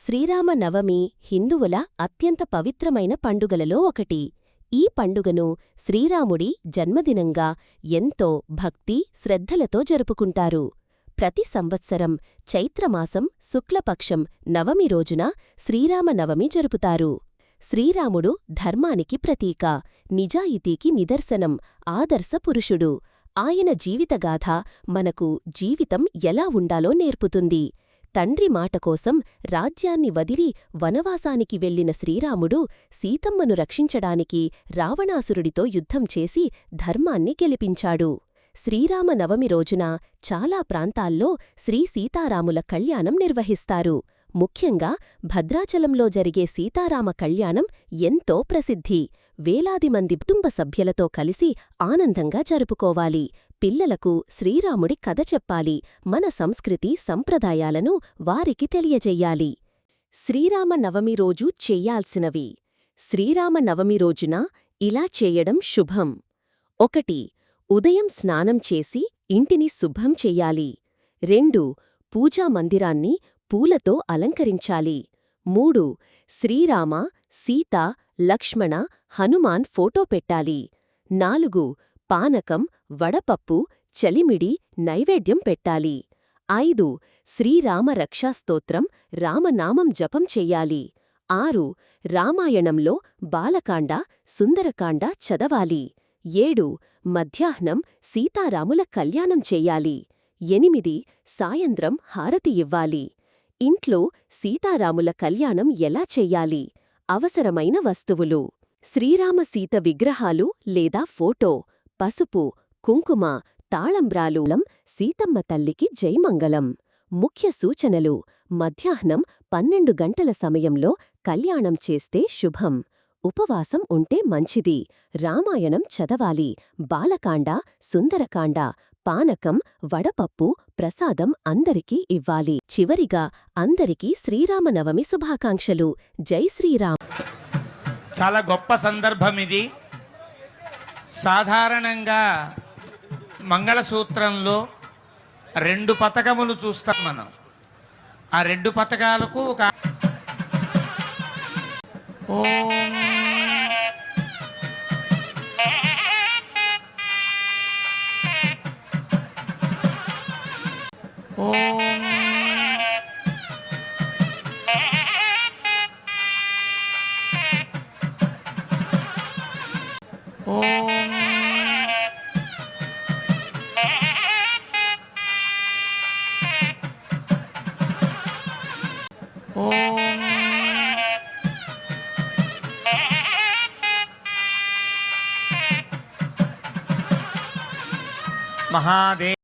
శ్రీరామనవమి హిందువుల అత్యంత పవిత్రమైన పండుగలలో ఒకటి. ఈ పండుగను శ్రీరాముడి జన్మదినంగా ఎంతో భక్తి శ్రద్ధలతో జరుపుకుంటారు. ప్రతి సంవత్సరం చైత్రమాసం శుక్లపక్షం నవమి రోజున శ్రీరామనవమి జరుపుతారు. శ్రీరాముడు ధర్మానికి ప్రతీక, నిజాయితీకి నిదర్శనం, ఆదర్శ పురుషుడు. ఆయన జీవితగాథ మనకు జీవితం ఎలా ఉండాలో నేర్పుతుంది. తండ్రి మాటకోసం రాజ్యాన్ని వదిలి వనవాసానికి వెళ్లిన శ్రీరాముడు సీతమ్మను రక్షించడానికి రావణాసురుడితో యుద్ధం చేసి ధర్మాన్ని గెలిపించాడు. శ్రీరామనవమి రోజున చాలా ప్రాంతాల్లో శ్రీ సీతారాముల కళ్యాణం నిర్వహిస్తారు. ముఖ్యంగా భద్రాచలంలో జరిగే సీతారామ కళ్యాణం ఎంతో ప్రసిద్ధి. వేలాది మంది కుటుంబ సభ్యులతో కలిసి ఆనందంగా జరుపుకోవాలి. పిల్లలకు శ్రీరాముడి కథ చెప్పాలి. మన సంస్కృతి సంప్రదాయాలను వారికి తెలియజెయ్యాలి. శ్రీరామనవమి రోజు చెయ్యాల్సినవి. శ్రీరామనవమి రోజున ఇలా చేయడం శుభం. 1. ఉదయం స్నానం చేసి ఇంటిని శుభ్రం చెయ్యాలి. 2. పూజామందిరాన్ని పూలతో అలంకరించాలి. 3. శ్రీరామ, సీత, లక్ష్మణ, హనుమాన్ ఫోటో పెట్టాలి. 4. పానకం, వడపప్పు, చలిమిడి నైవేద్యం పెట్టాలి. 5. శ్రీరామ రక్షాస్తోత్రం, రామనామం జపం చెయ్యాలి. 6. రామాయణంలో బాలకాండ, సుందరకాండ చదవాలి. 7. మధ్యాహ్నం సీతారాముల కళ్యాణం చెయ్యాలి. 8. సాయంత్రం హారతి ఇవ్వాలి. ఇంట్లో సీతారాముల కళ్యాణం ఎలా చెయ్యాలి? అవసరమైన వస్తువులు: శ్రీరామసీత విగ్రహాలు లేదా ఫోటో, పసుపు, కుంకుమ, తాళంబ్రాలు. సీతమ్మ తల్లికి జైమంగళం. ముఖ్య సూచనలు: మధ్యాహ్నం 12 గంటల సమయంలో కళ్యాణం చేస్తే శుభం. ఉపవాసం ఉంటే మంచిది. రామాయణం చదవాలి. బాలకాండ, సుందరకాండ, పానకం, వడపప్పు, ప్రసాదం అందరికీ ఇవ్వాలి. చివరిగా అందరికీ శ్రీరామనవమి శుభాకాంక్షలు. జై శ్రీరామ్. చాలా గొప్ప సందర్భం ఇది. సాధారణంగా మంగళసూత్రంలో 2 పతకములు చూస్తాం మనం. ఆ 2 పతకాలకు ఒక ఓం ఓం ఓం ఓం మహాదేవ్.